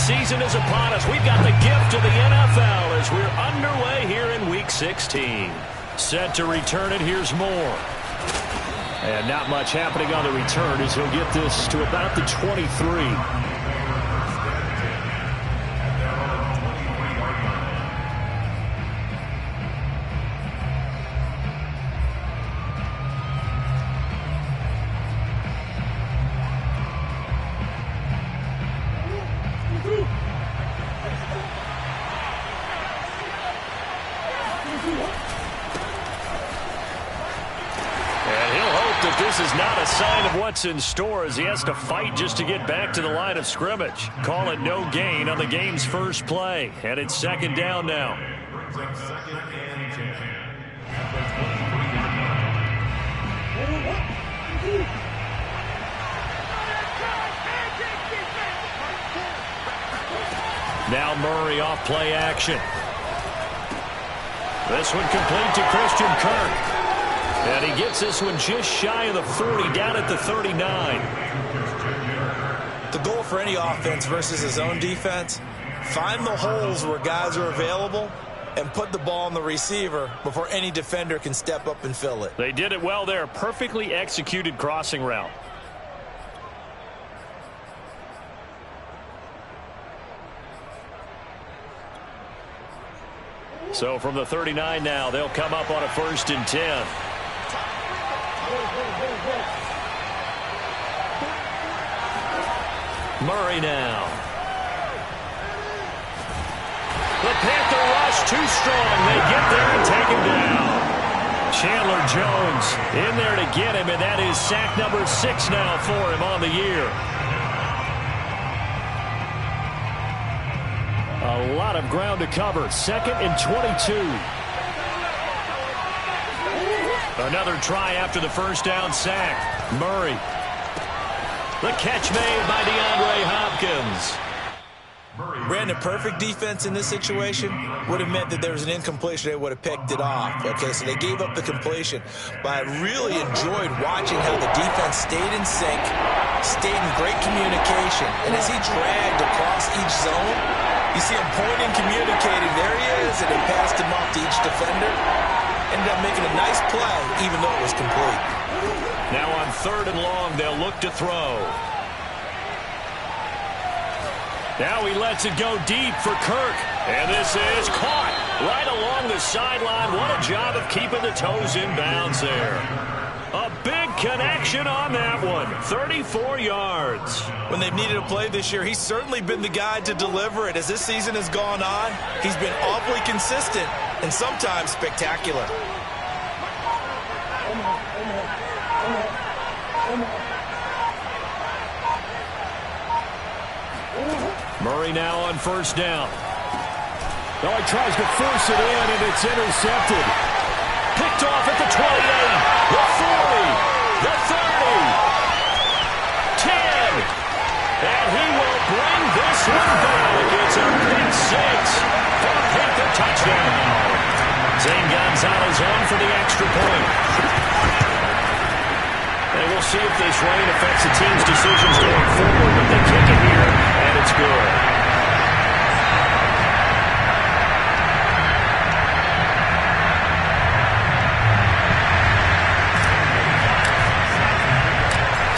season is upon us. We've got the gift of the NFL as we're underway here in Week 16. Set to return it. Here's Moore. And not much happening on the return as he'll get this to about the 23. This is not a sign of what's in store as he has to fight just to get back to the line of scrimmage. Call it no gain on the game's first play. And it's second down now. Now Murray off play action. This one complete to Christian Kirk. And he gets this one just shy of the 40, down at the 39. The goal for any offense versus his own defense, find the holes where guys are available and put the ball on the receiver before any defender can step up and fill it. They did it well there. Perfectly executed crossing route. So from the 39 now, they'll come up on a 1st and 10. Murray now. The Panther rush too strong. They get there and take him down. Chandler Jones in there to get him, and that is sack number 6 now for him on the year. A lot of ground to cover. 2nd and 22. Another try after the first down sack. Murray. The catch made by DeAndre Hopkins. Brandon, perfect defense in this situation would have meant that there was an incompletion. They would have picked it off. Okay, so they gave up the completion. But I really enjoyed watching how the defense stayed in sync, stayed in great communication. And as he dragged across each zone, you see him pointing, communicating. There he is, and they passed him off to each defender. Ended up making a nice play, even though it was complete. Now on 3rd and long, they'll look to throw. Now he lets it go deep for Kirk. And this is caught right along the sideline. What a job of keeping the toes in bounds there. A big connection on that one. 34 yards. When they've needed a play this year, he's certainly been the guy to deliver it. As this season has gone on, he's been awfully consistent and sometimes spectacular. Murray now on 1st down. Oh, he tries to force it in, and it's intercepted. Picked off at the 28, the 40, the 30, 10. And he will bring this one back. It's a pick 6 for a Panther touchdown. Zane Gonzalez on for the extra point. And we'll see if this rain affects the team's decisions going forward, but they kick it here, and it's good.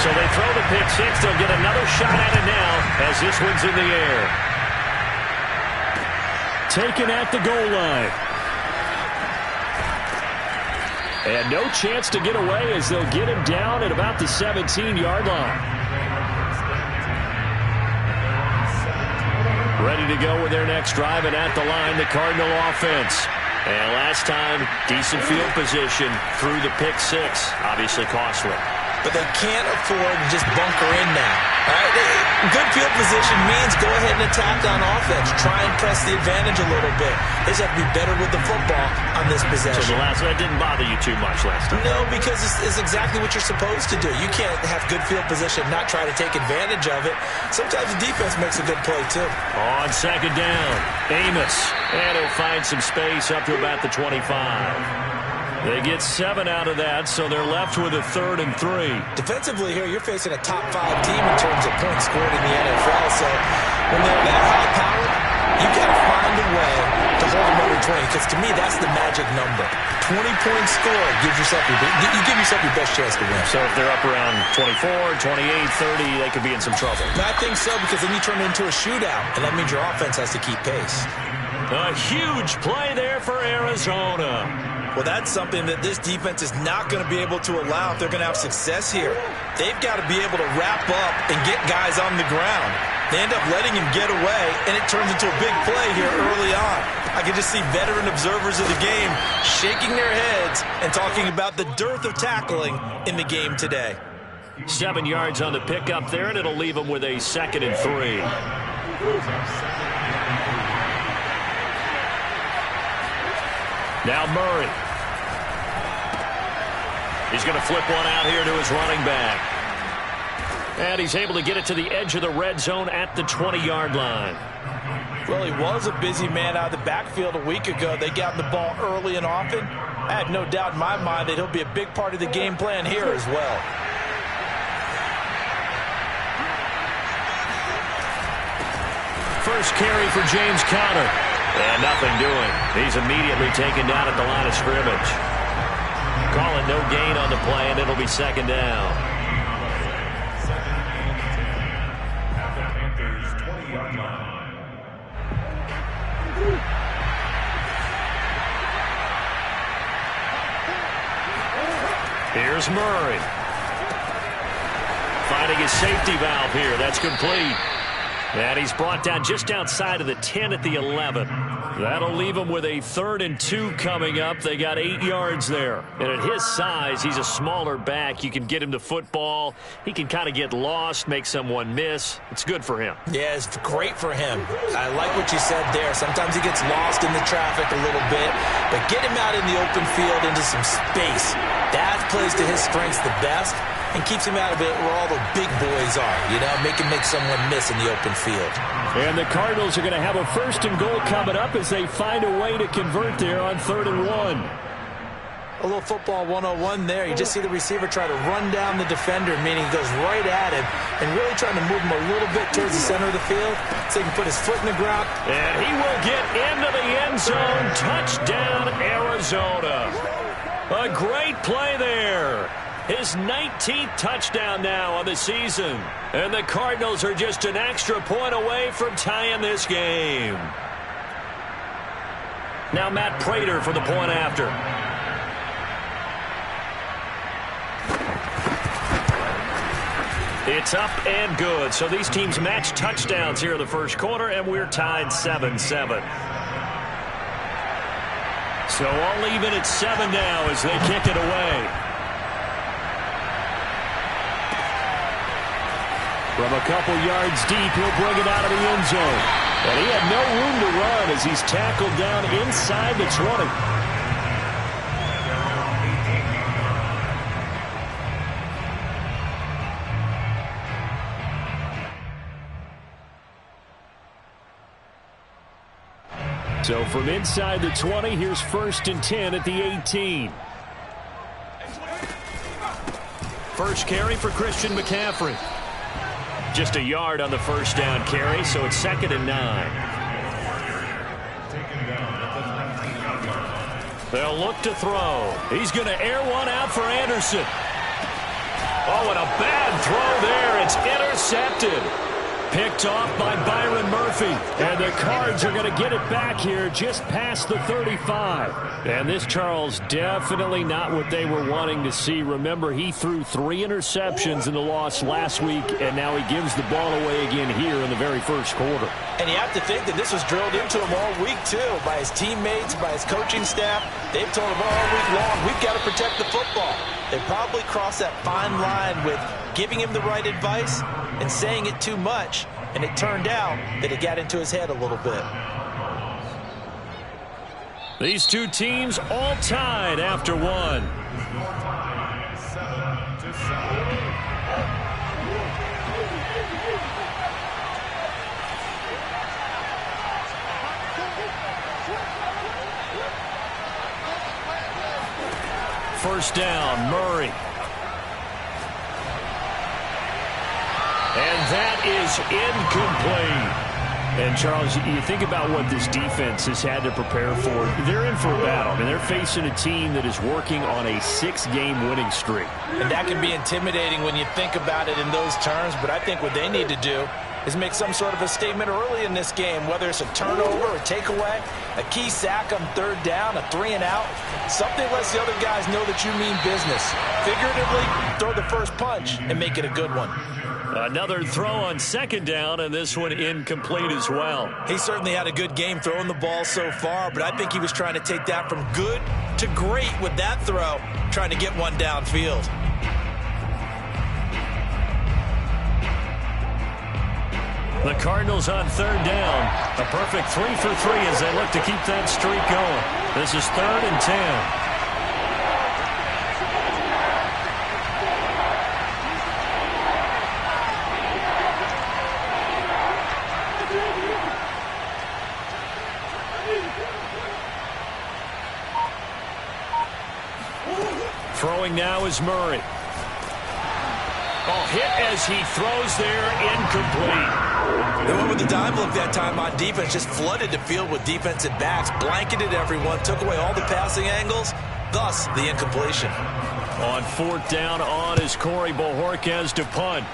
So they throw the pick 6. They'll get another shot at it now as this one's in the air. Taken at the goal line. And no chance to get away as they'll get him down at about the 17-yard line. Ready to go with their next drive, and at the line, the Cardinal offense. And last time, decent field position through the pick 6. Obviously costly. But they can't afford to just bunker in now. All right? Good field position means go ahead and attack on offense. Try and press the advantage a little bit. They just have to be better with the football on this possession. So that didn't bother you too much last time? No, because it's exactly what you're supposed to do. You can't have good field position, not try to take advantage of it. Sometimes the defense makes a good play, too. On 2nd down, Amos. And he'll find some space up to about the 25. They get 7 out of that, so they're left with a 3rd and 3. Defensively here, you're facing a top 5 team in terms of points scored in the NFL. So when they're that high-powered, you've got to find a way to hold them under 20, because to me, that's the magic number. 20 points scored gives yourself you give yourself your best chance to win. So if they're up around 24, 28, 30, they could be in some trouble. I think so, because then you turn it into a shootout, and that means your offense has to keep pace. A huge play there for Arizona. Well, that's something that this defense is not going to be able to allow if they're going to have success here. They've got to be able to wrap up and get guys on the ground. They end up letting him get away, and it turns into a big play here early on. I can just see veteran observers of the game shaking their heads and talking about the dearth of tackling in the game today. 7 yards on the pickup there, and it'll leave them with a 2nd and 3. Now Murray. He's going to flip one out here to his running back. And he's able to get it to the edge of the red zone at the 20-yard line. Well, he was a busy man out of the backfield a week ago. They got the ball early and often. I have no doubt in my mind that he'll be a big part of the game plan here as well. First carry for James Conner. And nothing doing. He's immediately taken down at the line of scrimmage. Calling no gain on the play, and it'll be 2nd down. Here's Murray. Finding his safety valve here. That's complete. And he's brought down just outside of the 10 at the 11. That'll leave him with a 3rd and 2 coming up. They got 8 yards there. And at his size, he's a smaller back. You can get him the football. He can kind of get lost, make someone miss. It's good for him. Yeah, it's great for him. I like what you said there. Sometimes he gets lost in the traffic a little bit. But get him out in the open field into some space. That plays to his strengths the best and keeps him out of it where all the big boys are, you know, make someone miss in the open field. And the Cardinals are going to have a 1st and goal coming up as they find a way to convert there on 3rd and 1. A little football 101 there. You just see the receiver try to run down the defender, meaning he goes right at him and really trying to move him a little bit towards the center of the field so he can put his foot in the ground. And he will get into the end zone. Touchdown, Arizona. A great play there. His 19th touchdown now on the season. And the Cardinals are just an extra point away from tying this game. Now Matt Prater for the point after. It's up and good. So these teams match touchdowns here in the first quarter, and we're tied 7-7. So all even at 7 now as they kick it away. From a couple yards deep, he'll bring it out of the end zone. And he had no room to run as he's tackled down inside the 20. So from inside the 20, here's 1st and 10 at the 18. First carry for Christian McCaffrey. Just a yard on the first down carry, so it's 2nd and 9. They'll look to throw. He's going to air one out for Anderson. Oh, and a bad throw there. It's intercepted. Picked off by Byron Murphy. And the Cards are going to get it back here just past the 35. And this, Charles, definitely not what they were wanting to see. Remember, he threw 3 interceptions in the loss last week, and now he gives the ball away again here in the very first quarter. And you have to think that this was drilled into him all week, too, by his teammates, by his coaching staff. They've told him all week long, we've got to protect the football. They probably crossed that fine line with giving him the right advice and saying it too much, and it turned out that it got into his head a little bit. These two teams all tied after one. first down. Murray. And that is incomplete. And, Charles, you think about what this defense has had to prepare for. They're in for a battle. I mean, they're facing a team that is working on a 6-game winning streak. And that can be intimidating when you think about it in those terms. But I think what they need to do is make some sort of a statement early in this game, whether it's a turnover, a takeaway, a key sack on third down, a 3-and-out. Something lets the other guys know that you mean business. Figuratively, throw the first punch and make it a good one. Another throw on second down, and this one incomplete as well. He certainly had a good game throwing the ball so far, but I think he was trying to take that from good to great with that throw, trying to get one downfield. The Cardinals on third down. A perfect 3 for 3 as they look to keep that streak going. This is 3rd and 10. Throwing now is Murray. Oh, hit as he throws there, incomplete. They went with the dime look that time on defense, just flooded the field with defensive backs, blanketed everyone, took away all the passing angles, thus the incompletion. On 4th down on is Corey Bojorquez to punt.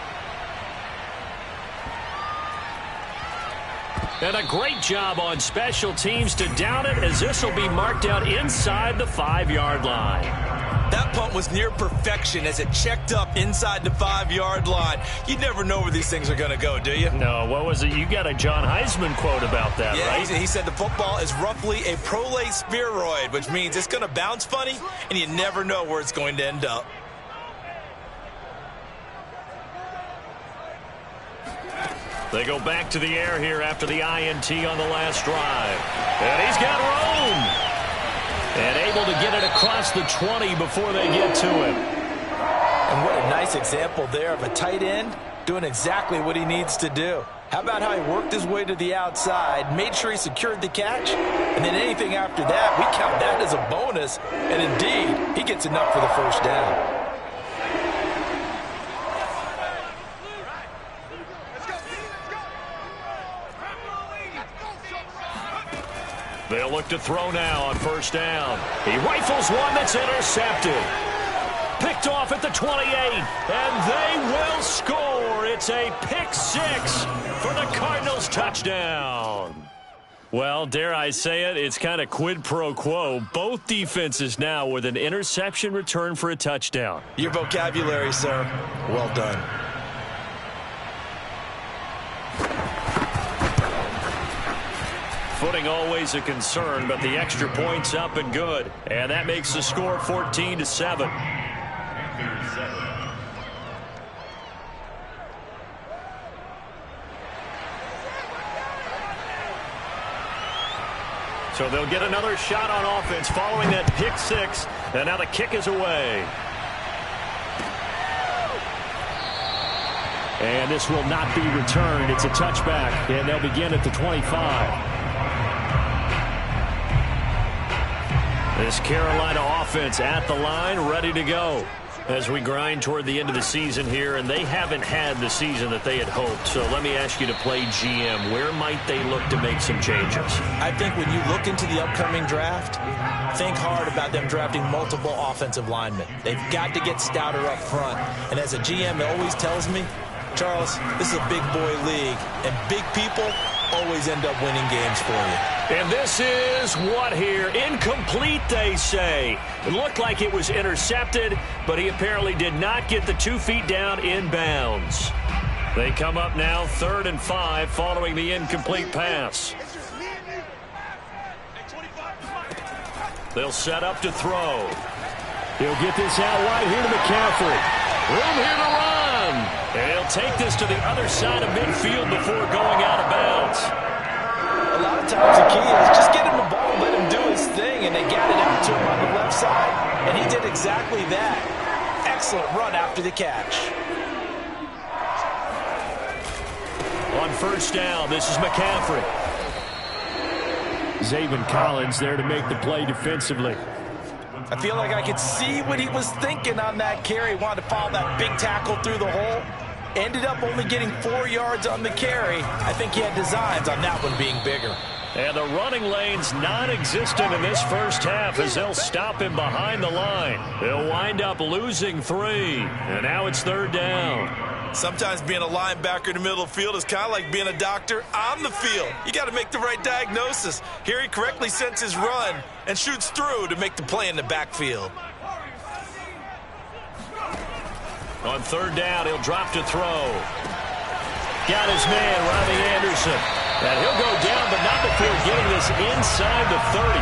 And a great job on special teams to down it, as this will be marked out inside the 5-yard line. That punt was near perfection as it checked up inside the 5-yard line. You never know where these things are going to go, do you? No, what was it? You got a John Heisman quote about that, yeah, right? He said the football is roughly a prolate spheroid, which means it's going to bounce funny, and you never know where it's going to end up. They go back to the air here after the INT on the last drive. And he's got room. And able to get it across the 20 before they get to him. And what a nice example there of a tight end doing exactly what he needs to do. How about how he worked his way to the outside, made sure he secured the catch, and then anything after that, we count that as a bonus. And indeed, he gets enough for the first down. They'll look to throw now on first down. He rifles one that's intercepted. Picked off at the 28, and they will score. It's a pick 6 for the Cardinals touchdown. Well, dare I say it, it's kind of quid pro quo. Both defenses now with an interception return for a touchdown. Your vocabulary, sir. Well done. Footing always a concern, but the extra point's up and good. And that makes the score 14-7. So they'll get another shot on offense following that pick 6. And now the kick is away. And this will not be returned. It's a touchback, and they'll begin at the 25. This Carolina offense at the line, ready to go as we grind toward the end of the season here, and they haven't had the season that they had hoped. So let me ask you to play GM. Where might they look to make some changes? I think when you look into the upcoming draft, think hard about them drafting multiple offensive linemen. They've got to get stouter up front. And as a GM, it always tells me, Charles, this is a big boy league, and big people always end up winning games for you. And this is what here? Incomplete, they say. It looked like it was intercepted, but he apparently did not get the 2 feet down in bounds. They come up now 3rd and 5 following the incomplete pass. They'll set up to throw. He'll get this out wide here to McCaffrey. Room here to run. And he'll take this to the other side of midfield before going out of bounds. A lot of times the key is just get him the ball, let him do his thing, and they got it out to him on the left side. And he did exactly that. Excellent run after the catch. On first down, this is McCaffrey. Zaven Collins there to make the play defensively. I feel like I could see what he was thinking on that carry. Wanted to follow that big tackle through the hole. Ended up only getting 4 yards on the carry. I think he had designs on that one being bigger. And the running lane's non-existent in this first half as they'll stop him behind the line. They'll wind up losing 3. And now it's 3rd down. Sometimes being a linebacker in the middle of the field is kind of like being a doctor on the field. You got to make the right diagnosis. Here he correctly sends his run and shoots through to make the play in the backfield. On 3rd down, he'll drop to throw. Got his man, Robbie Anderson. And he'll go down, but not before getting this inside the 30.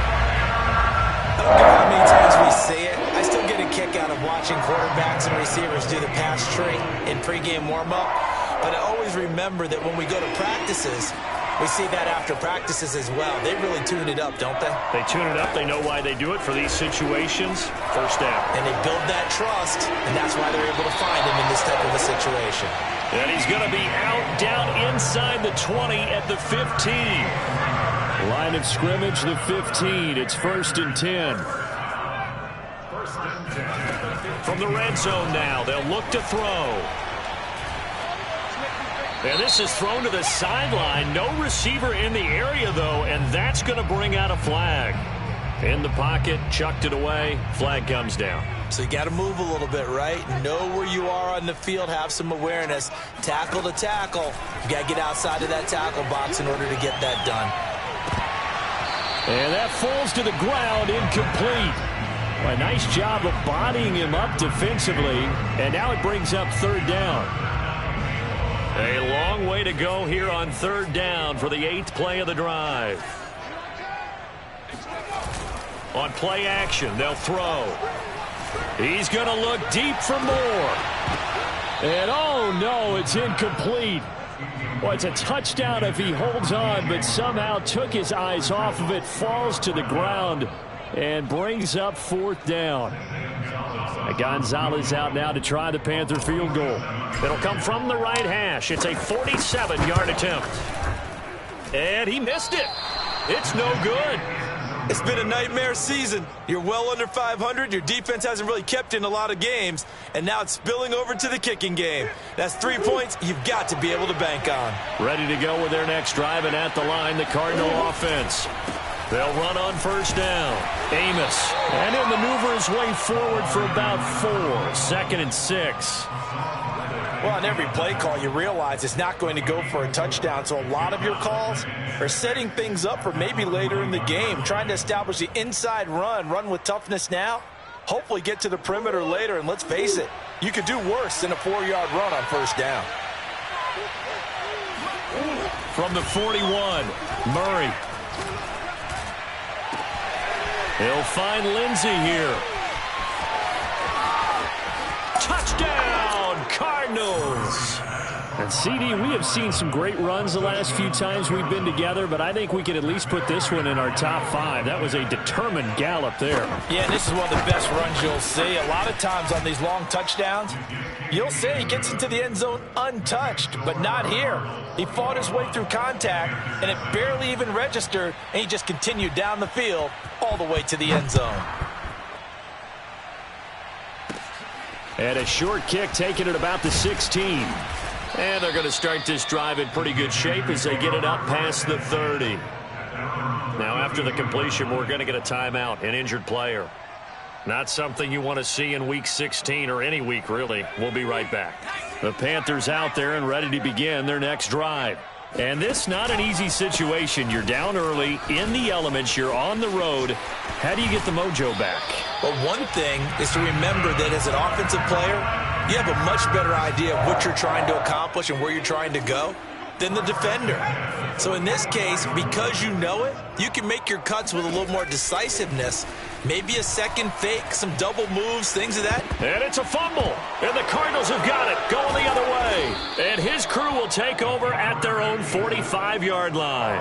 I don't care how many times we see it. I still get a kick out of watching quarterbacks and receivers do the pass tree in pregame warm-up. But I always remember that when we go to practices, we see that after practices as well. They really tune it up, don't they? They tune it up. They know why they do it for these situations. First down. And they build that trust, and that's why they're able to find him in this type of a situation. And he's going to be out down inside the 20 at the 15. Line of scrimmage, the 15. It's 1st and 10. From the red zone now, they'll look to throw. And this is thrown to the sideline. No receiver in the area, though, and that's going to bring out a flag. In the pocket, chucked it away. Flag comes down. So you got to move a little bit, right? Know where you are on the field, have some awareness. Tackle to tackle. You got to get outside of that tackle box in order to get that done. And that falls to the ground, incomplete. Well, a nice job of bodying him up defensively, and now it brings up 3rd down. A long way to go here on 3rd down for the 8th play of the drive. On play action, they'll throw. He's going to look deep for more. And oh no, it's incomplete. Well, it's a touchdown if he holds on, but somehow took his eyes off of it, falls to the ground, and brings up 4th down. Gonzalez out now to try the Panther field goal. It'll come from the right hash. It's a 47-yard attempt. And he missed it. It's no good. It's been a nightmare season. You're well under 500. Your defense hasn't really kept in a lot of games. And now it's spilling over to the kicking game. That's 3 points you've got to be able to bank on. Ready to go with their next drive, and at the line, the Cardinal offense. They'll run on 1st down. Amos. And he'll maneuver his way forward for about 4. 2nd and 6. Well, on every play call, you realize it's not going to go for a touchdown. So a lot of your calls are setting things up for maybe later in the game, trying to establish the inside run with toughness now, hopefully get to the perimeter later. And let's face it, you could do worse than a 4-yard run on 1st down. From the 41, Murray. He'll find Lindsey here. Touchdown, Cardinals. And CD, we have seen some great runs the last few times we've been together, but I think we can at least put this one in our top 5. That was a determined gallop there. Yeah, and this is one of the best runs you'll see. A lot of times on these long touchdowns, you'll say he gets into the end zone untouched, but not here. He fought his way through contact, and it barely even registered, and he just continued down the field all the way to the end zone. And a short kick taken at about the 16. And they're going to start this drive in pretty good shape as they get it up past the 30. Now, after the completion, we're going to get a timeout, an injured player. Not something you want to see in Week 16 or any week, really. We'll be right back. The Panthers out there and ready to begin their next drive. And this not an easy situation. You're down early, in the elements, you're on the road. How do you get the mojo back? Well, one thing is to remember that as an offensive player, you have a much better idea of what you're trying to accomplish and where you're trying to go than the defender. So in this case, because you know it, you can make your cuts with a little more decisiveness. Maybe a second fake, some double moves, things of that. And it's a fumble. And the Cardinals have got it, going the other way. And his crew will take over at their own 45-yard line.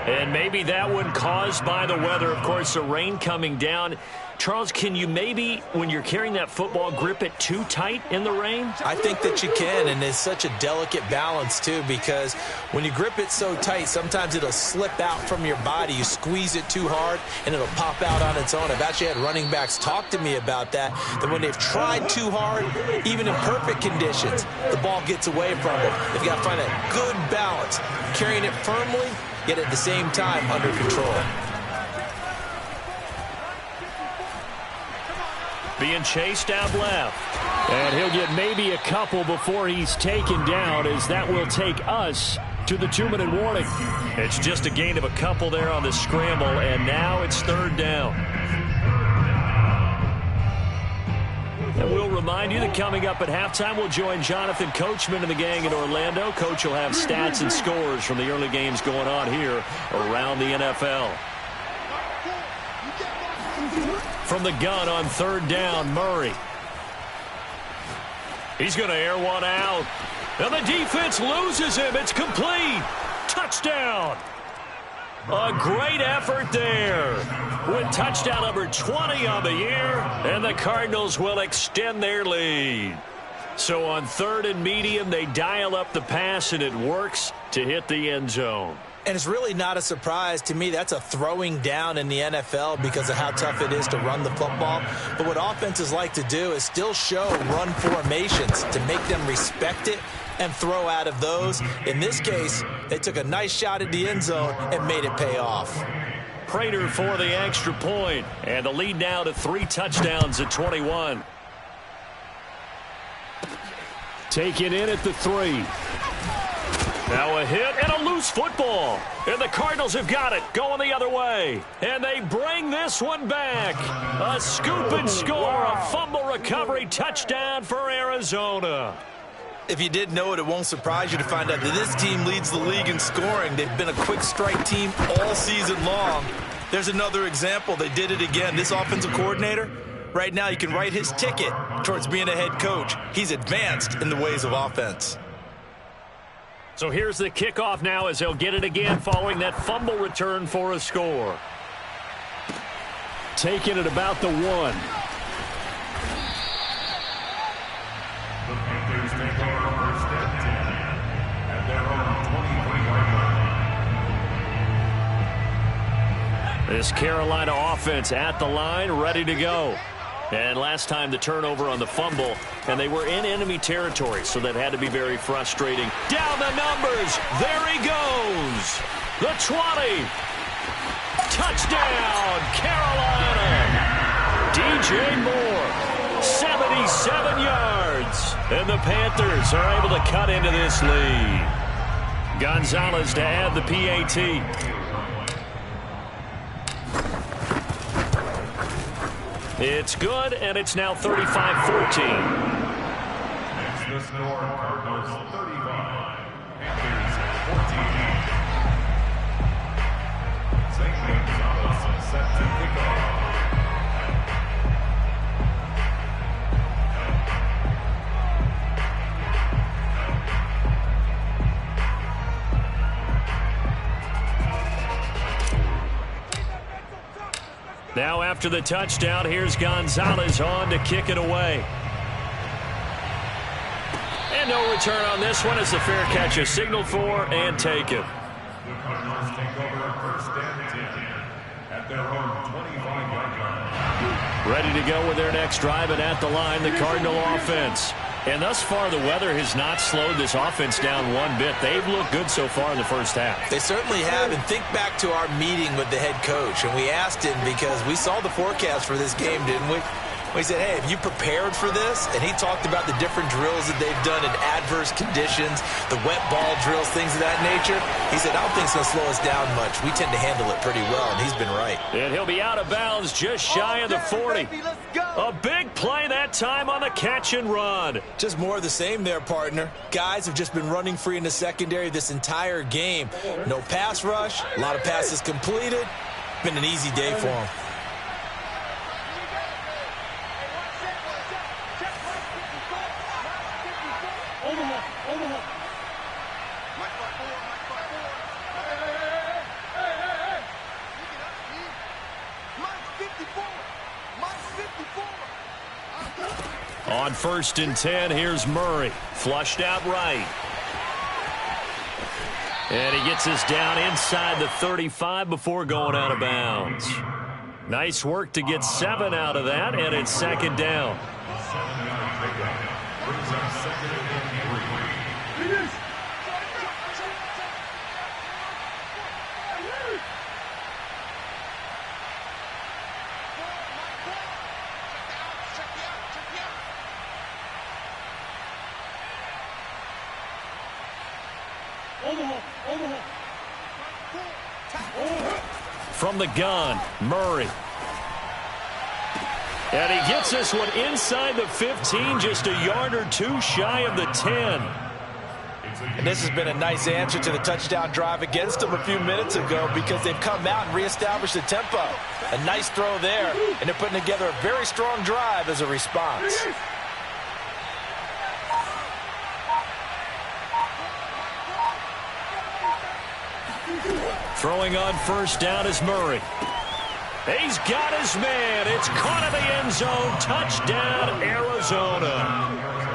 And maybe that one caused by the weather. Of course, the rain coming down. Charles, can you maybe, when you're carrying that football, grip it too tight in the rain? I think that you can, and it's such a delicate balance, too, because when you grip it so tight, sometimes it'll slip out from your body. You squeeze it too hard, and it'll pop out on its own. I've actually had running backs talk to me about that when they've tried too hard, even in perfect conditions, the ball gets away from them. They've got to find a good balance, carrying it firmly, yet at the same time under control. Being chased out left. And he'll get maybe a couple before he's taken down, as that will take us to the 2-minute warning. It's just a gain of a couple there on the scramble, and now it's 3rd down. And we'll remind you that coming up at halftime, we'll join Jonathan Coachman and the gang in Orlando. Coach will have stats and scores from the early games going on here around the NFL. From the gun on 3rd down, Murray. He's going to air one out. And the defense loses him. It's complete. Touchdown. A great effort there. With touchdown number 20 on the year. And the Cardinals will extend their lead. So on 3rd and medium, they dial up the pass, and it works to hit the end zone. And it's really not a surprise to me. That's a throwing down in the NFL because of how tough it is to run the football. But what offenses like to do is still show run formations to make them respect it and throw out of those. In this case, they took a nice shot at the end zone and made it pay off. Prater for the extra point. And the lead now to 3 touchdowns at 21. Taken in at the 3. Now a hit and a loose football. And the Cardinals have got it going the other way. And they bring this one back. A scoop and score, a fumble recovery touchdown for Arizona. If you didn't know it, it won't surprise you to find out that this team leads the league in scoring. They've been a quick strike team all season long. There's another example. They did it again. This offensive coordinator, right now you can write his ticket towards being a head coach. He's advanced in the ways of offense. So here's the kickoff now as they'll get it again following that fumble return for a score. Taking it about the 1. The Panthers take over first and 10 at their own 23-yard line. This Carolina offense at the line, ready to go. And last time the turnover on the fumble, and they were in enemy territory, so that had to be very frustrating. Down the numbers. There he goes. The 20. Touchdown, Carolina. DJ Moore, 77 yards. And the Panthers are able to cut into this lead. Gonzalez to add the PAT. It's good, and it's now 35-14. Next, the score, Cardinals 35, Panthers 14. St. Gonzalez set to kick off. Now after the touchdown, here's Gonzalez on to kick it away. And no return on this one as the fair catch is signaled for and taken. The Cardinals take over first and 10 at their own 25-yard line. Ready to go with their next drive, and at the line, the Cardinal offense. And thus far, the weather has not slowed this offense down one bit. They've looked good so far in the first half. They certainly have, and think back to our meeting with the head coach, and we asked him because we saw the forecast for this game, didn't we? We said, hey, have you prepared for this? And he talked about the different drills that they've done in adverse conditions, the wet ball drills, things of that nature. He said, I don't think it's going to slow us down much. We tend to handle it pretty well, and he's been right. And he'll be out of bounds just shy of the 40. A big play that time on the catch and run. Just more of the same there, partner. Guys have just been running free in the secondary this entire game. No pass rush, a lot of passes completed. Been an easy day for them. 1st and 10. Here's Murray. Flushed out right. And he gets us down inside the 35 before going out of bounds. Nice work to get 7 out of that, and it's 2nd down. From the gun, Murray. And he gets this one inside the 15, just a yard or two shy of the 10. And this has been a nice answer to the touchdown drive against them a few minutes ago because they've come out and reestablished the tempo. A nice throw there, and they're putting together a very strong drive as a response. Throwing on 1st down is Murray. He's got his man. It's caught in the end zone. Touchdown, Arizona.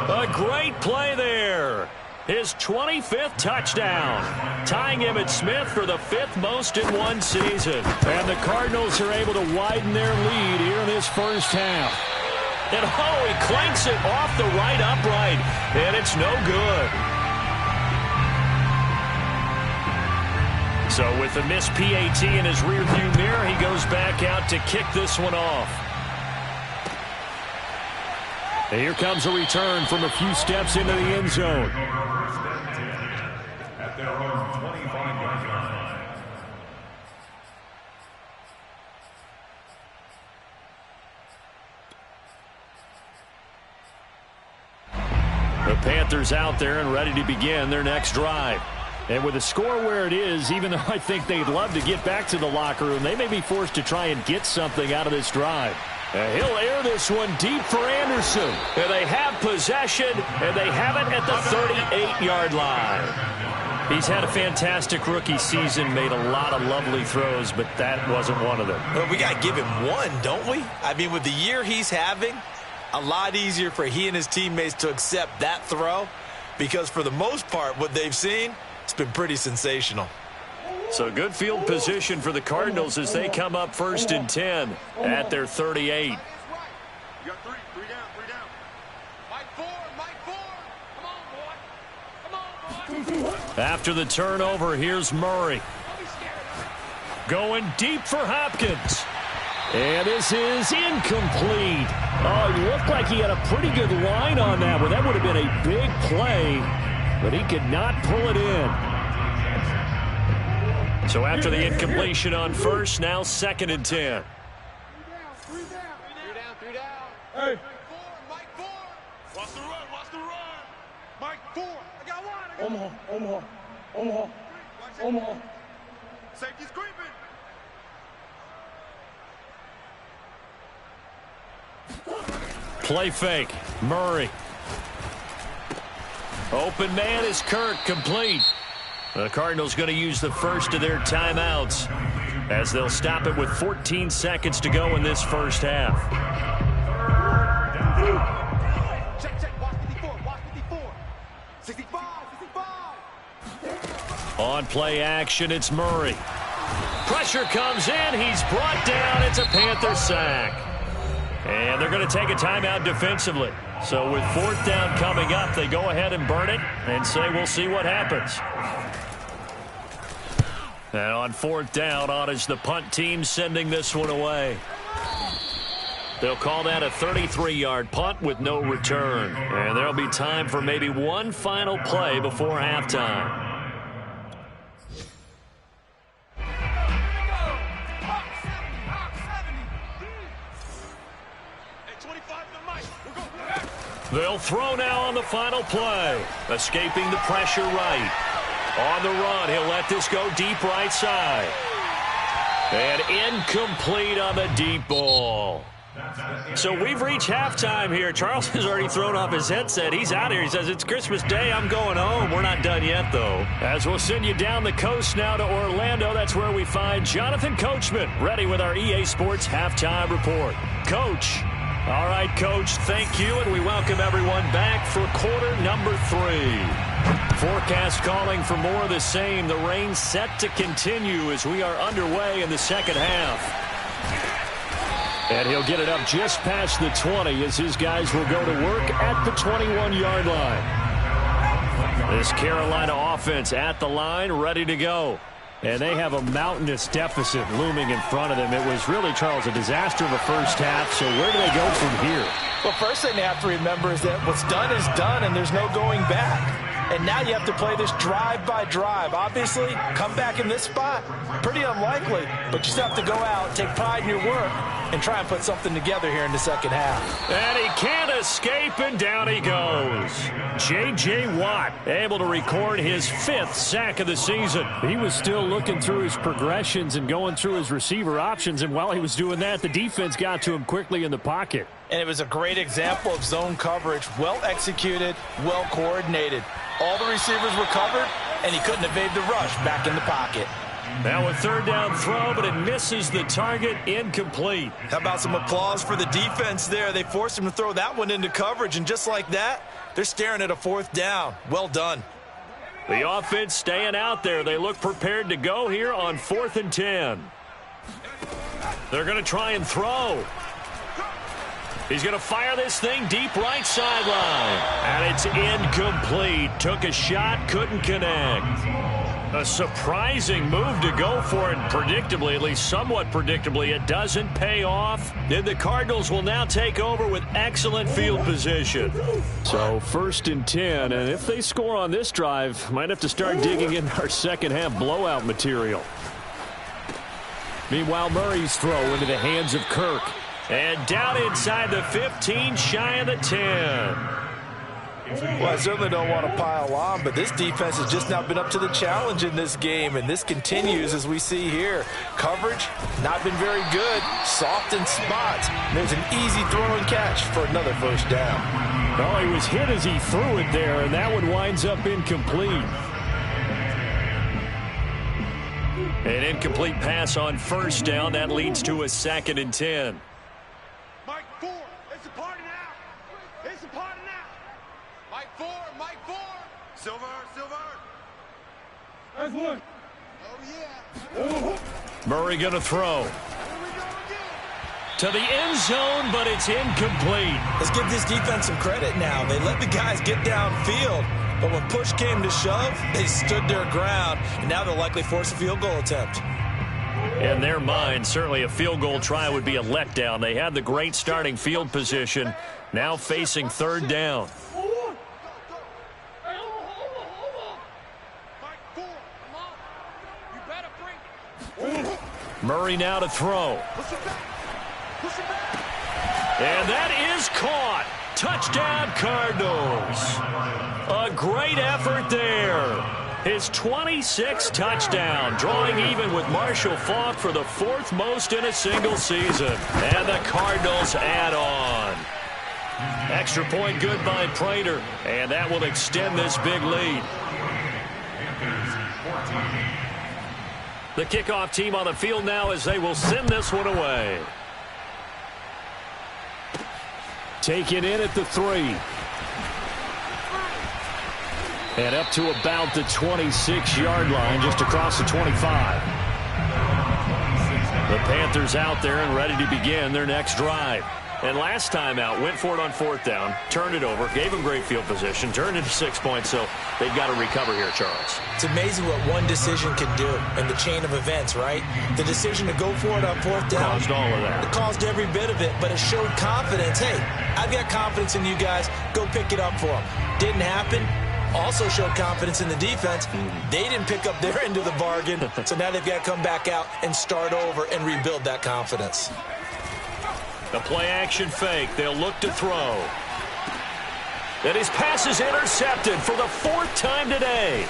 A great play there. His 25th touchdown, tying Emmitt Smith for the 5th most in one season. And the Cardinals are able to widen their lead here in this first half. And he clanks it off the right upright, and it's no good. So with the missed PAT in his rearview mirror, he goes back out to kick this one off. And here comes a return from a few steps into the end zone. At their own 25-yard line. The Panthers out there and ready to begin their next drive. And with the score where it is, even though I think they'd love to get back to the locker room, they may be forced to try and get something out of this drive. And he'll air this one deep for Anderson. And they have possession, and they have it at the 38-yard line. He's had a fantastic rookie season, made a lot of lovely throws, but that wasn't one of them. Well, we got to give him one, don't we? I mean, with the year he's having, a lot easier for he and his teammates to accept that throw because for the most part, what they've seen, it's been pretty sensational. So good field position for the Cardinals as they come up 1st and 10 at their 38. You got three down. Mike 4. Come on, boy. After the turnover, here's Murray. Going deep for Hopkins. And this is incomplete. Oh, he looked like he had a pretty good line on that one. That would have been a big play, but he could not pull it in. So after the incompletion on 1st, now 2nd and 10. Three down. Hey. Mike 4. Watch the run. Mike 4. I got one. Omaha. Safety's creeping. Play fake. Murray. Open man is Kirk, complete. The Cardinals going to use the first of their timeouts as they'll stop it with 14 seconds to go in this first half. Check. Watch 54. 65. On play action, it's Murray. Pressure comes in. He's brought down. It's a Panther sack. And they're going to take a timeout defensively. So with 4th down coming up, they go ahead and burn it and say we'll see what happens. And on 4th down, on is the punt team sending this one away. They'll call that a 33-yard punt with no return. And there'll be time for maybe one final play before halftime. They'll throw now on the final play. Escaping the pressure right. On the run, he'll let this go deep right side. And incomplete on the deep ball. So we've reached halftime here. Charles has already thrown off his headset. He's out here. He says, it's Christmas Day. I'm going home. We're not done yet, though. As we'll send you down the coast now to Orlando. That's where we find Jonathan Coachman ready with our EA Sports Halftime Report. Coach, All right, Coach, thank you, and we welcome everyone back for quarter number 3. Forecast calling for more of the same. The rain set to continue as we are underway in the second half. And he'll get it up just past the 20 as his guys will go to work at the 21-yard line. This Carolina offense at the line, ready to go. And they have a mountainous deficit looming in front of them. It was really, Charles, a disaster of a first half. So where do they go from here? Well, first thing they have to remember is that what's done is done, and there's no going back. And now you have to play this drive by drive. Obviously, come back in this spot, pretty unlikely. But you still have to go out, take pride in your work, and try and put something together here in the second half. And he can't escape, and down he goes. J.J. Watt able to record his 5th sack of the season. He was still looking through his progressions and going through his receiver options, and while he was doing that, the defense got to him quickly in the pocket. And it was a great example of zone coverage, well executed, well coordinated. All the receivers were covered, and he couldn't evade the rush back in the pocket. Now a third down throw, but it misses the target, incomplete. How about some applause for the defense there? They forced him to throw that one into coverage, and just like that, they're staring at a 4th down. Well done. The offense staying out there. They look prepared to go here on 4th and 10. They're going to try and throw. He's going to fire this thing deep right sideline. And it's incomplete. Took a shot, couldn't connect. A surprising move to go for it. Predictably, at least somewhat predictably, it doesn't pay off. Then the Cardinals will now take over with excellent field position. So 1st and 10, and if they score on this drive, might have to start digging in our second half blowout material. Meanwhile, Murray's throw into the hands of Kirk. And down inside the 15, shy of the 10. Well, I certainly don't want to pile on, but this defense has just not been up to the challenge in this game, and this continues as we see here. Coverage, not been very good, soft in spots. And there's an easy throw and catch for another 1st down. Oh, he was hit as he threw it there, and that one winds up incomplete. An incomplete pass on 1st down. That leads to a 2nd and 10. Mike 4, it's a party now. It's a party now. Mike 4, Mike 4. Silver, Silver. That's one. Oh, yeah. Murray going to throw. To the end zone, but it's incomplete. Let's give this defense some credit now. They let the guys get downfield, but when push came to shove, they stood their ground, and now they'll likely force a field goal attempt. In their mind, certainly a field goal try would be a letdown. They had the great starting field position, now facing 3rd down. Murray now to throw. And that is caught. Touchdown, Cardinals. A great effort there. His 26th touchdown, drawing even with Marshall Faulk for the 4th most in a single season. And the Cardinals add on. Extra point good by Prater, and that will extend this big lead. The kickoff team on the field now as they will send this one away. Taken in at the 3. And up to about the 26-yard line, just across the 25. The Panthers out there and ready to begin their next drive. And last time out, went for it on 4th down, turned it over, gave them great field position, turned into 6 points, so they've got to recover here, Charles. It's amazing what one decision can do in the chain of events, right? The decision to go for it on 4th down. Caused all of that. It caused every bit of it, but it showed confidence. Hey, I've got confidence in you guys. Go pick it up for them. Didn't happen. Also showed confidence in the defense. They didn't pick up their end of the bargain, so now they've got to come back out and start over and rebuild that confidence. The play-action fake. They'll look to throw. And his pass is intercepted for the 4th time today.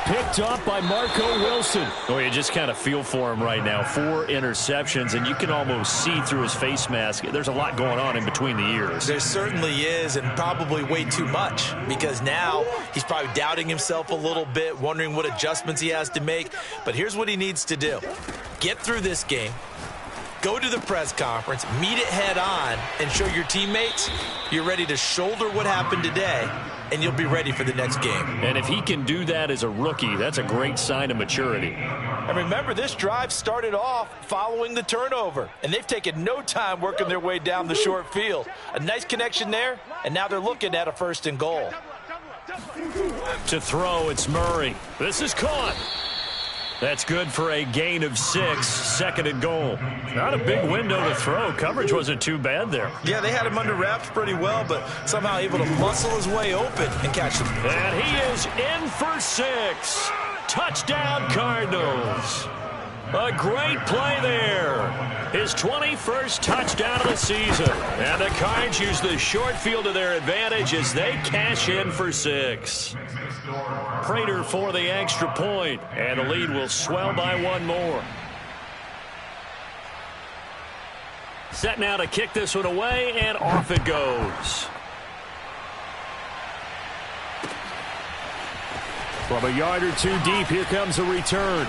Picked up by Marco Wilson. Oh, you just kind of feel for him right now. 4 interceptions, and you can almost see through his face mask. There's a lot going on in between the ears. There certainly is, and probably way too much, because now he's probably doubting himself a little bit, wondering what adjustments he has to make. But here's what he needs to do. Get through this game. go to the press conference, meet it head on, and show your teammates you're ready to shoulder what happened today, and you'll be ready for the next game. And if he can do that as a rookie, that's a great sign of maturity. And remember, this drive started off following the turnover, and they've taken no time working their way down the short field. A nice connection there, and now they're looking at a 1st and goal. To throw, it's Murray. This is caught. That's good for a gain of 6, 2nd and goal. Not a big window to throw. Coverage wasn't too bad there. Yeah, they had him under wraps pretty well, but somehow able to muscle his way open and catch him. And he is in for 6. Touchdown, Cardinals. A great play there. His 21st touchdown of the season. And the Cards use the short field to their advantage as they cash in for 6. Prater for the extra point, and the lead will swell by 1 more. Set now to kick this one away, and off it goes. From a yard or 2 deep, here comes a return.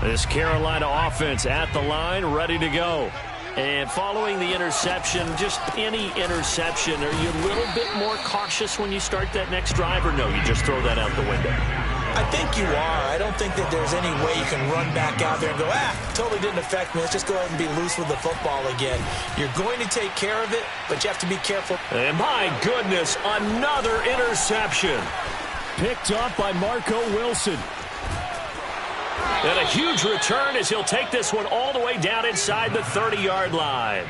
This Carolina offense at the line, ready to go. And following the interception, just any interception, are you a little bit more cautious when you start that next drive, or no, you just throw that out the window? I think you are. I don't think that there's any way you can run back out there and go, totally didn't affect me. Let's just go ahead and be loose with the football again. You're going to take care of it, but you have to be careful. And my goodness, another interception. Picked up by Marco Wilson. And a huge return as he'll take this one all the way down inside the 30-yard line.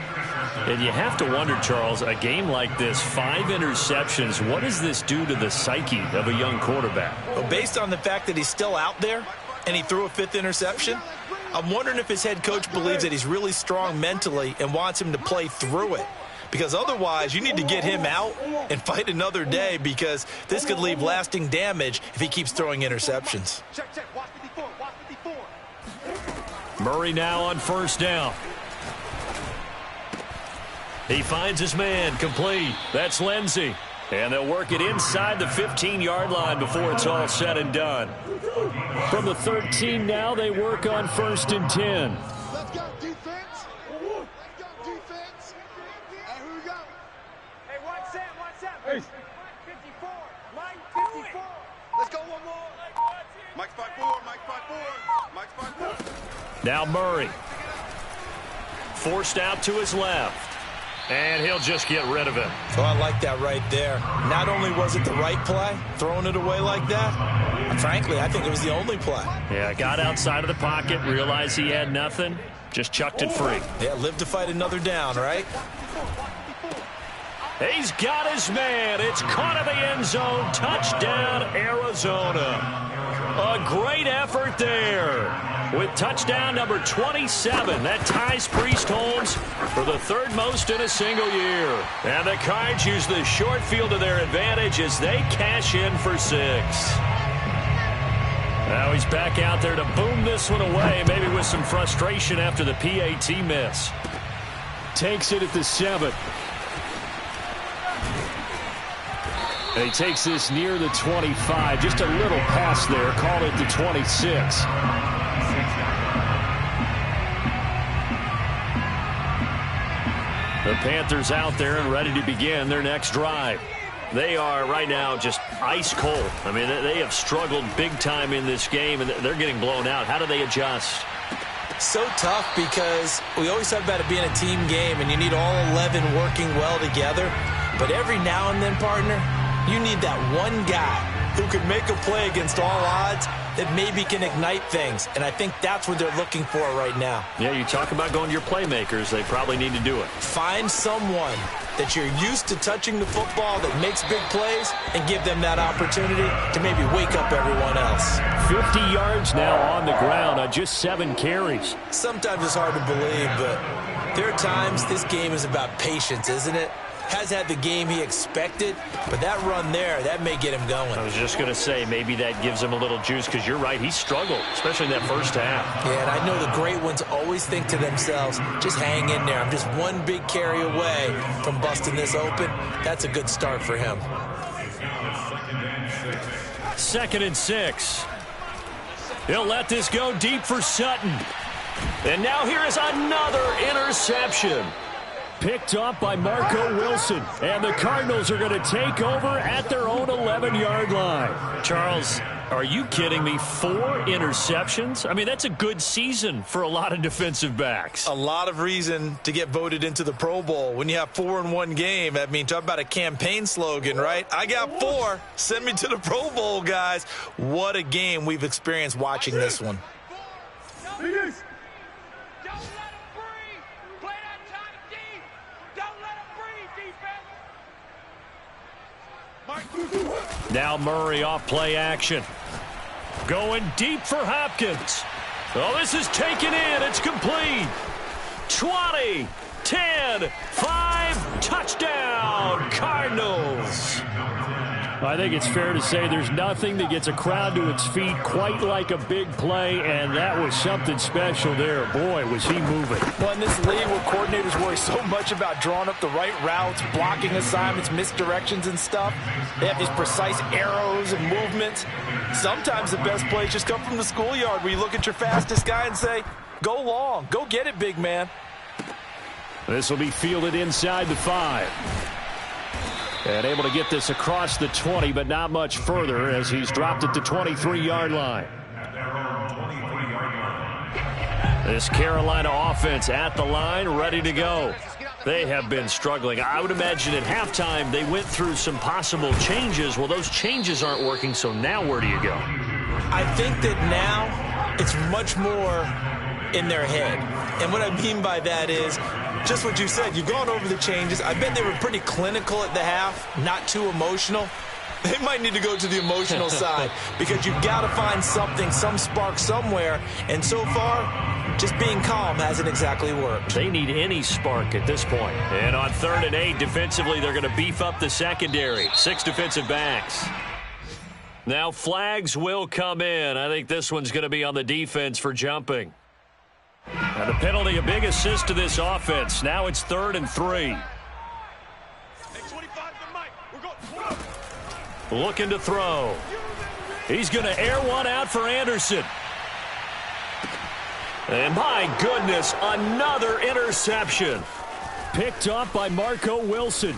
And you have to wonder, Charles, a game like this, 5 interceptions, what does this do to the psyche of a young quarterback? Well, based on the fact that he's still out there and he threw a 5th interception, I'm wondering if his head coach believes that he's really strong mentally and wants him to play through it. Because otherwise, you need to get him out and fight another day, because this could leave lasting damage if he keeps throwing interceptions. Murray now on 1st down. He finds his man, complete. That's Lindsey. And they'll work it inside the 15-yard line before it's all said and done. From the 13 now, they work on 1st and 10. Let's go, defense. Let's go, defense. Hey, who we got? Hey, watch Sam. Hey. Mike 54. Let's go one more. Mike's 5'4", Mike's 5'4". Now Murray. Forced out to his left. And he'll just get rid of it. So I like that right there. Not only was it the right play, throwing it away like that, frankly, I think it was the only play. Yeah, got outside of the pocket, realized he had nothing, just chucked it free. Yeah, live to fight another down, right? He's got his man. It's caught in the end zone. Touchdown, Arizona. A great effort there. With touchdown number 27, that ties Priest Holmes for the 3rd most in a single year. And the Cards use the short field to their advantage as they cash in for 6. Now he's back out there to boom this one away, maybe with some frustration after the PAT miss. Takes it at the 7. And he takes this near the 25. Just a little pass there. Call it the 26. The Panthers out there and ready to begin their next drive. They are right now just ice cold. I mean, they have struggled big time in this game, and they're getting blown out. How do they adjust? So tough, because we always talk about it being a team game, and you need all 11 working well together. But every now and then, partner, you need that one guy who could make a play against all odds that maybe can ignite things. And I think that's what they're looking for right now. Yeah, you talk about going to your playmakers. They probably need to do it. Find someone that you're used to touching the football that makes big plays and give them that opportunity to maybe wake up everyone else. 50 yards now on the ground on just 7 carries. Sometimes it's hard to believe, but there are times this game is about patience, isn't it? has had the game he expected, but that run there, that may get him going. I was just going to say, maybe that gives him a little juice, because you're right, he struggled, especially in that first half. Yeah, and I know the great ones always think to themselves, just hang in there. I'm just one big carry away from busting this open. That's a good start for him. 2nd and 6. He'll let this go deep for Sutton. And now here is another interception. Picked off by Marco Wilson. And the Cardinals are going to take over at their own 11-yard line. Charles, are you kidding me? 4 interceptions? I mean, that's a good season for a lot of defensive backs. A lot of reason to get voted into the Pro Bowl. When you have 4 in one game, I mean, talk about a campaign slogan, right? I got 4. Send me to the Pro Bowl, guys. What a game we've experienced watching this one. Now Murray off play action. Going deep for Hopkins. Oh, this is taken in. It's complete. 20, 10, 5, touchdown, Cardinals. I think it's fair to say there's nothing that gets a crowd to its feet quite like a big play, and that was something special there. Boy, was he moving. Well, in this league where coordinators worry so much about drawing up the right routes, blocking assignments, misdirections and stuff, they have these precise arrows and movements. Sometimes the best plays just come from the schoolyard where you look at your fastest guy and say, go long, go get it, big man. This will be fielded inside the 5. And able to get this across the 20, but not much further as he's dropped at the 23-yard line. This Carolina offense at the line, ready to go. They have been struggling. I would imagine at halftime they went through some possible changes. Well, those changes aren't working, so now where do you go? I think that now it's much more in their head. And what I mean by that is just what you said. You've gone over the changes. I bet they were pretty clinical at the half, not too emotional. They might need to go to the emotional side because you've got to find something, some spark somewhere. And so far, just being calm hasn't exactly worked. They need any spark at this point. And on 3rd and 8, defensively, they're going to beef up the secondary. 6 defensive backs. Now flags will come in. I think this one's going to be on the defense for jumping. And the penalty, a big assist to this offense. Now it's 3rd and 3. Looking to throw. He's going to air one out for Anderson. And my goodness, another interception. Picked off by Marco Wilson.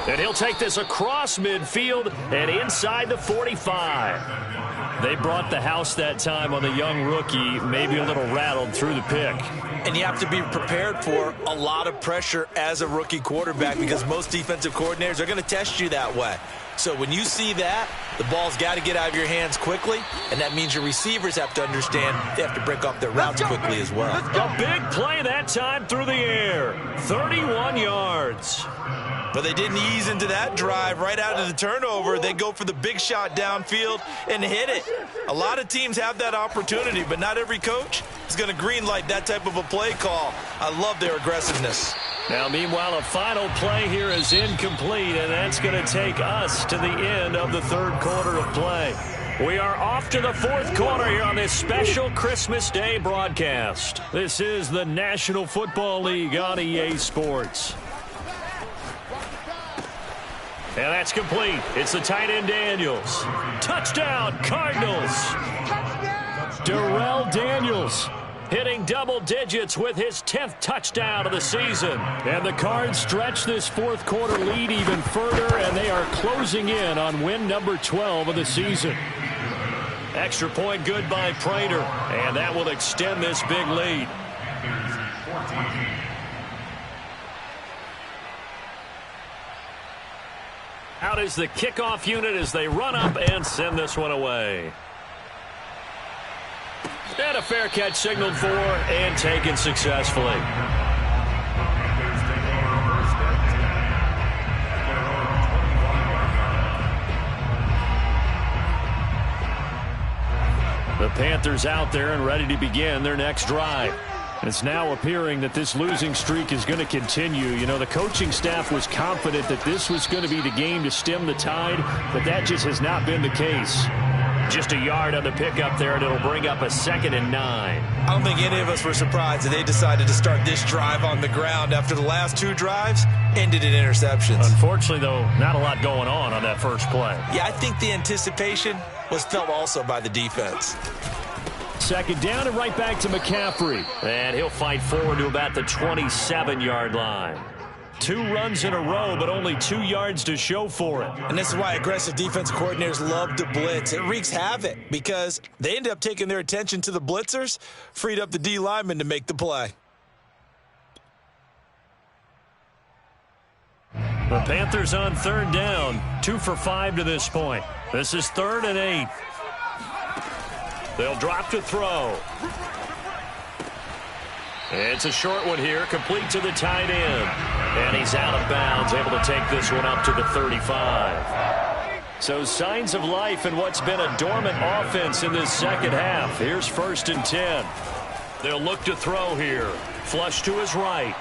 And he'll take this across midfield and inside the 45. They brought the house that time on the young rookie, maybe a little rattled through the pick. And you have to be prepared for a lot of pressure as a rookie quarterback because most defensive coordinators are going to test you that way. So when you see that, the ball's got to get out of your hands quickly, and that means your receivers have to understand they have to break off their routes quickly as well. A big play that time through the air, 31 yards. But they didn't ease into that drive right out of the turnover. They go for the big shot downfield and hit it. A lot of teams have that opportunity, but not every coach is going to greenlight that type of a play call. I love their aggressiveness. Now, meanwhile, a final play here is incomplete, and that's going to take us to the end of the 3rd quarter of play. We are off to the 4th quarter here on this special Christmas Day broadcast. This is the National Football League on EA Sports. And that's complete. It's the tight end Daniels. Touchdown, Cardinals. Darrell Daniels hitting double digits with his 10th touchdown of the season. And the Cards stretch this 4th quarter lead even further, and they are closing in on win number 12 of the season. Extra point good by Prater, and that will extend this big lead. Out is the kickoff unit as they run up and send this one away. And a fair catch signaled for and taken successfully. The Panthers out there and ready to begin their next drive. It's now appearing that this losing streak is going to continue. You know, the coaching staff was confident that this was going to be the game to stem the tide, but that just has not been the case. Just a yard on the pickup there, and it'll bring up a 2nd and 9. I don't think any of us were surprised that they decided to start this drive on the ground after the last 2 drives ended in interceptions. Unfortunately, though, not a lot going on that first play. Yeah, I think the anticipation was felt also by the defense. 2nd down and right back to McCaffrey. And he'll fight forward to about the 27-yard line. 2 runs in a row, but only 2 yards to show for it. And this is why aggressive defense coordinators love to blitz. It wreaks havoc because they end up taking their attention to the blitzers, freed up the D lineman to make the play. The Panthers on 3rd down, 2 for 5 to this point. This is 3rd and 8. They'll drop to throw. It's a short one here, complete to the tight end. And he's out of bounds, able to take this one up to the 35. So signs of life in what's been a dormant offense in this second half. Here's 1st and 10. They'll look to throw here. Flush to his right.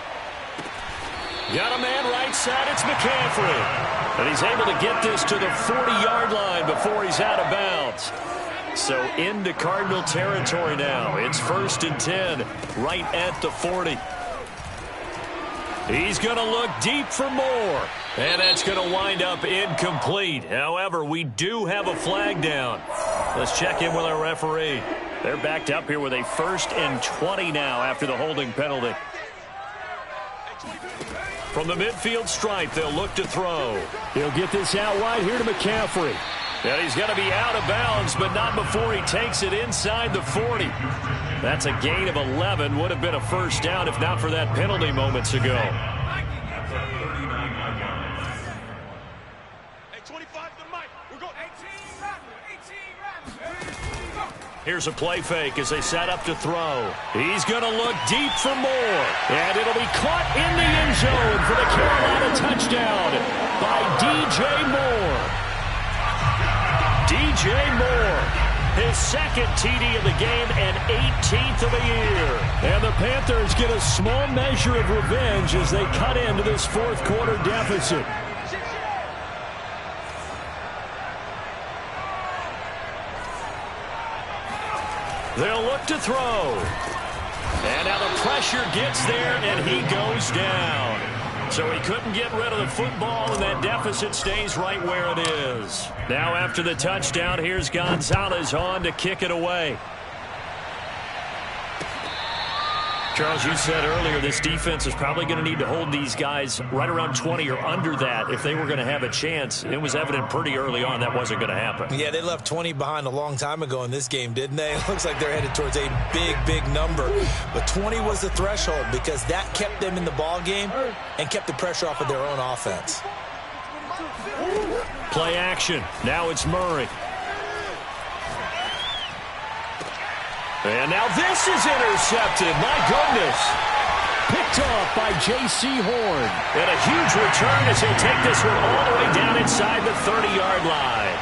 Got a man right side, it's McCaffrey. And he's able to get this to the 40-yard line before he's out of bounds. So into Cardinal territory now. It's 1st and 10, right at the 40. He's going to look deep for more. And that's going to wind up incomplete. However, we do have a flag down. Let's check in with our referee. They're backed up here with a 1st and 20 now after the holding penalty. From the midfield stripe, they'll look to throw. He'll get this out wide here to McCaffrey. And he's going to be out of bounds, but not before he takes it inside the 40. That's a gain of 11. Would have been a 1st down if not for that penalty moments ago. Here's a play fake as they set up to throw. He's going to look deep for more. And it'll be caught in the end zone for the Carolina touchdown by DJ Moore. DJ Moore, his 2nd TD of the game and 18th of the year. And the Panthers get a small measure of revenge as they cut into this 4th quarter deficit. They'll look to throw. And now the pressure gets there, and he goes down. So he couldn't get rid of the football, and that deficit stays right where it is. Now after the touchdown, here's Gonzalez on to kick it away. Charles, you said earlier this defense is probably going to need to hold these guys right around 20 or under that if they were going to have a chance. It was evident pretty early on that wasn't going to happen. Yeah, they left 20 behind a long time ago in this game, didn't they? It looks like they're headed towards a big, big number. But 20 was the threshold because that kept them in the ball game and kept the pressure off of their own offense. Play action. Now it's Murray. And now this is intercepted. My goodness. Picked off by J.C. Horn. And a huge return as he'll take this one all the way down inside the 30-yard line.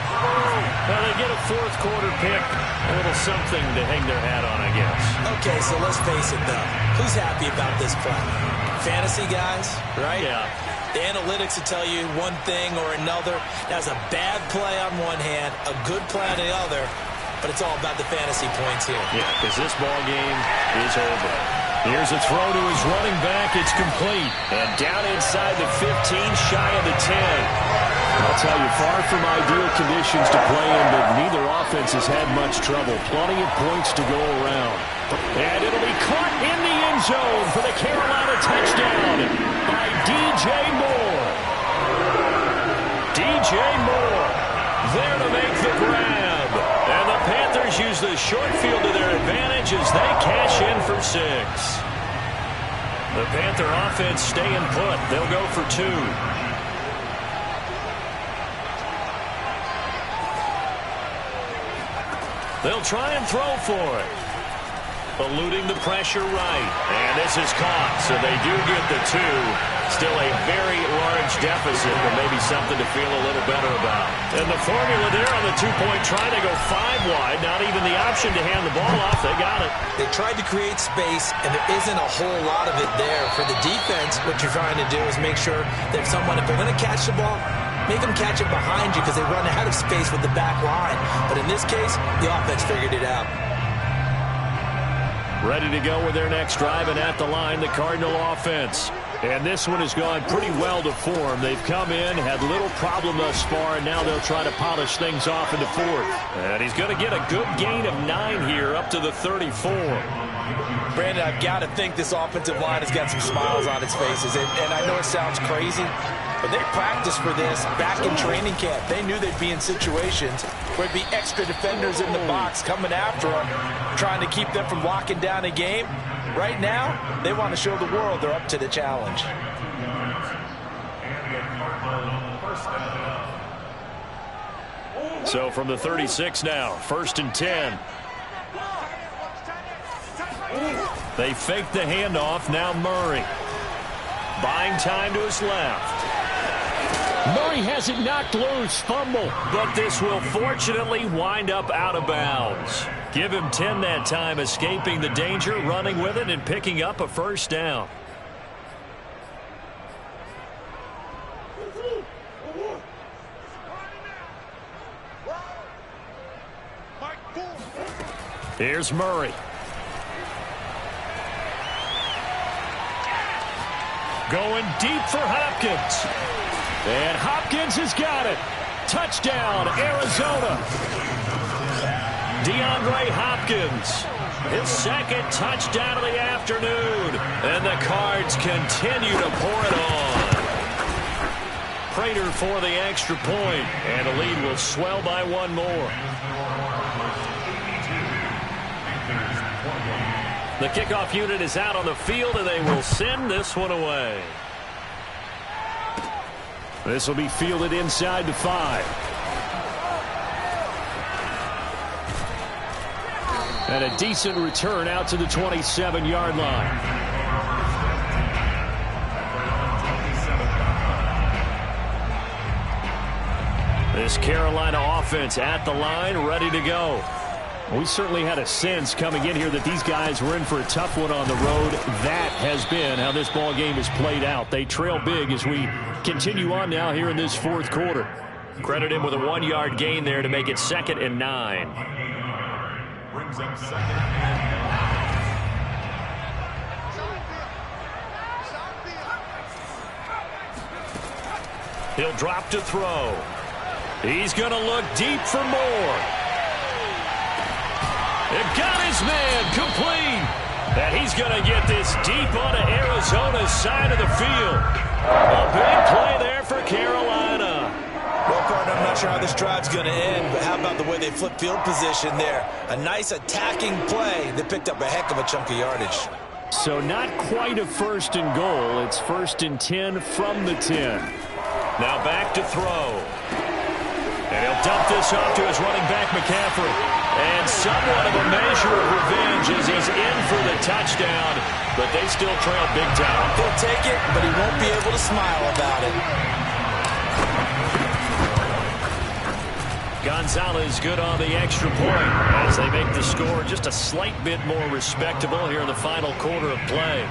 Well, they get a 4th quarter pick. A little something to hang their hat on, I guess. Okay, so let's face it, though. Who's happy about this play? Fantasy guys, right? Yeah. The analytics will tell you one thing or another. That's a bad play on one hand, a good play on the other. But it's all about the fantasy points here. Yeah, because this ball game is over. Here's a throw to his running back. It's complete. And down inside the 15, shy of the 10. I'll tell you, far from ideal conditions to play in, but neither offense has had much trouble. Plenty of points to go around. And it'll be caught in the end zone for the Carolina touchdown by DJ Moore. DJ Moore there to make the grab. And the Panthers use the short field to their advantage as they cash in for 6. The Panther offense staying put. They'll go for 2. They'll try and throw for it. Eluding the pressure right. And this is caught, so they do get the 2. Still a very large deficit, but maybe something to feel a little better about. And the formula there on the 2-point try, they go 5 wide. Not even the option to hand the ball off. They got it. They tried to create space, and there isn't a whole lot of it there. For the defense, what you're trying to do is make sure that if they're going to catch the ball, make them catch it behind you because they run out of space with the back line. But in this case, the offense figured it out. Ready to go with their next drive, and at the line, the Cardinal offense. And this one has gone pretty well to form. They've come in, had little problem thus far, and now they'll try to polish things off in the 4th. And he's going to get a good gain of 9 here, up to the 34. Brandon, I've got to think this offensive line has got some smiles on its faces. And I know it sounds crazy, but they practiced for this back in training camp. They knew they'd be in situations where there'd be extra defenders in the box coming after them, trying to keep them from locking down a game. Right now, they want to show the world they're up to the challenge. So from the 36 now, 1st and 10. They fake the handoff. Now Murray. Buying time to his left. Murray has it knocked loose. Fumble. But this will fortunately wind up out of bounds. Give him 10 that time, escaping the danger, running with it, and picking up a 1st down. Here's Murray. Going deep for Hopkins. And Hopkins has got it. Touchdown, Arizona. DeAndre Hopkins, his 2nd touchdown of the afternoon. And the Cards continue to pour it on. Prater for the extra point. And the lead will swell by 1 more. The kickoff unit is out on the field, and they will send this one away. This will be fielded inside the 5. And a decent return out to the 27-yard line. This Carolina offense at the line, ready to go. We certainly had a sense coming in here that these guys were in for a tough one on the road. That has been how this ball game is played out. They trail big as we continue on now here in this 4th quarter. Credit him with a 1-yard gain there to make it 2nd and 9. Brings up 2nd and 9. He'll drop to throw. He's going to look deep for more. It got his man complete. And he's going to get this deep onto Arizona's side of the field. A big play there for Carolina. Well, partner, I'm not sure how this drive's going to end, but how about the way they flip field position there? A nice attacking play that picked up a heck of a chunk of yardage. So not quite a 1st and goal. It's 1st and 10 from the 10. Now back to throw. And he'll dump this off to his running back, McCaffrey. And somewhat of a measure of revenge as he's in for the touchdown, but they still trail big time. He'll take it, but he won't be able to smile about it. Gonzalez good on the extra point as they make the score just a slight bit more respectable here in the final quarter of play.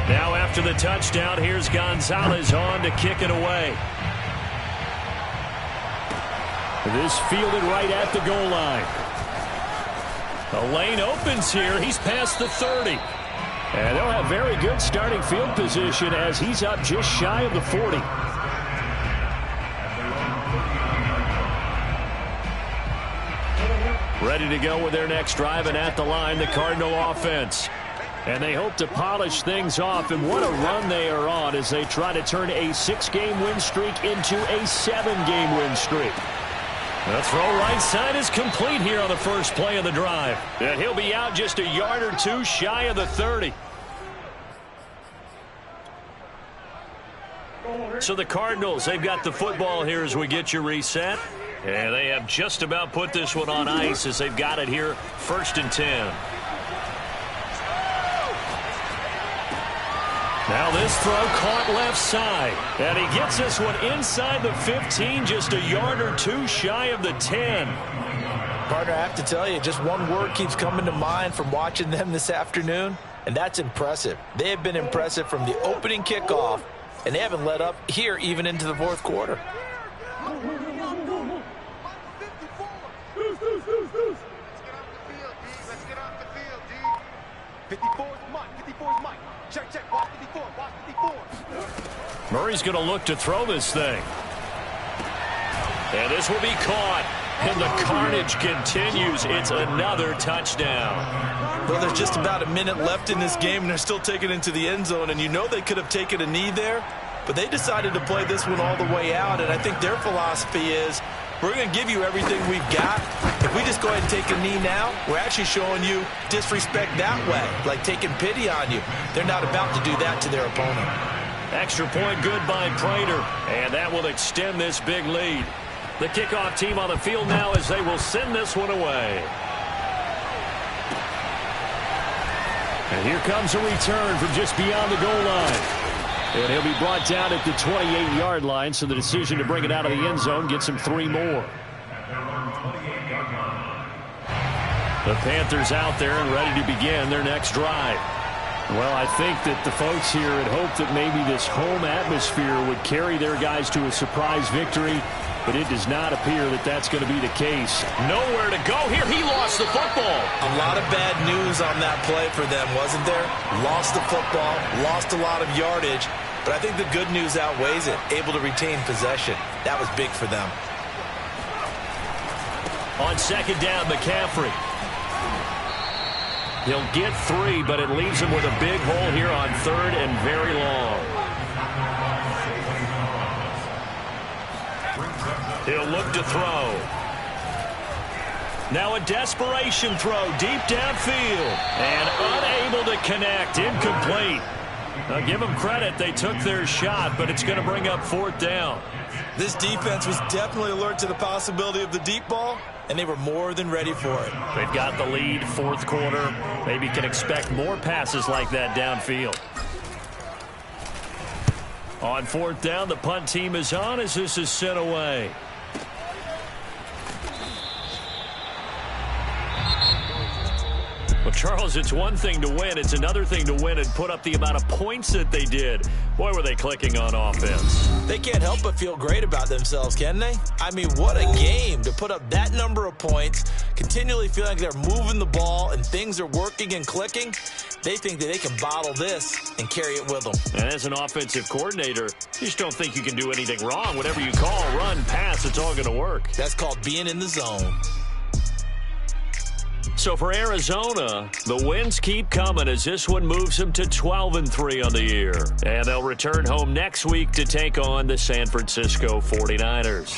Now after the touchdown, here's Gonzalez on to kick it away. This fielded right at the goal line. The lane opens here. He's past the 30. And they'll have very good starting field position as he's up just shy of the 40. Ready to go with their next drive, and at the line, the Cardinal offense. And they hope to polish things off, and what a run they are on as they try to turn a 6-game win streak into a 7-game win streak. The throw right side is complete here on the first play of the drive. And he'll be out just a yard or two shy of the 30. So the Cardinals, they've got the football here as we get you reset. And they have just about put this one on ice as they've got it here, 1st and 10. Now this throw caught left side. And he gets this one inside the 15, just a yard or two shy of the 10. Partner, I have to tell you, just one word keeps coming to mind from watching them this afternoon, and that's impressive. They have been impressive from the opening kickoff, and they haven't let up here even into the 4th quarter. Let's get off the field, D. 54's Mike. 54's Mike. Check, check. Watch 54. Watch 54. Murray's going to look to throw this thing. And this will be caught. And the carnage continues. It's another touchdown. Well, there's just about a minute left in this game, and they're still taking it into the end zone. And you know they could have taken a knee there, but they decided to play this one all the way out. And I think their philosophy is, we're going to give you everything we've got. If we just go ahead and take a knee now, we're actually showing you disrespect that way, like taking pity on you. They're not about to do that to their opponent. Extra point good by Prater, and that will extend this big lead. The kickoff team on the field now as they will send this one away. And here comes a return from just beyond the goal line. And he'll be brought down at the 28-yard line, so the decision to bring it out of the end zone gets him 3 more. The Panthers out there and ready to begin their next drive. Well, I think that the folks here had hoped that maybe this home atmosphere would carry their guys to a surprise victory, but it does not appear that that's going to be the case. Nowhere to go here. He lost the football. A lot of bad news on that play for them, wasn't there? Lost the football, lost a lot of yardage, but I think the good news outweighs it. Able to retain possession. That was big for them. On 2nd down, McCaffrey. He'll get 3, but it leaves him with a big hole here on 3rd and very long. He'll look to throw. Now a desperation throw deep downfield. And unable to connect. Incomplete. Now give them credit. They took their shot, but it's going to bring up 4th down. This defense was definitely alert to the possibility of the deep ball, and they were more than ready for it. They've got the lead, 4th quarter. Maybe can expect more passes like that downfield. On 4th down, the punt team is on as this is sent away. Well, Charles, it's one thing to win. It's another thing to win and put up the amount of points that they did. Boy, were they clicking on offense. They can't help but feel great about themselves, can they? I mean, what a game to put up that number of points, continually feeling like they're moving the ball and things are working and clicking. They think that they can bottle this and carry it with them. And as an offensive coordinator, you just don't think you can do anything wrong. Whatever you call, run, pass, it's all going to work. That's called being in the zone. So for Arizona, the wins keep coming as this one moves them to 12-3 on the year. And they'll return home next week to take on the San Francisco 49ers.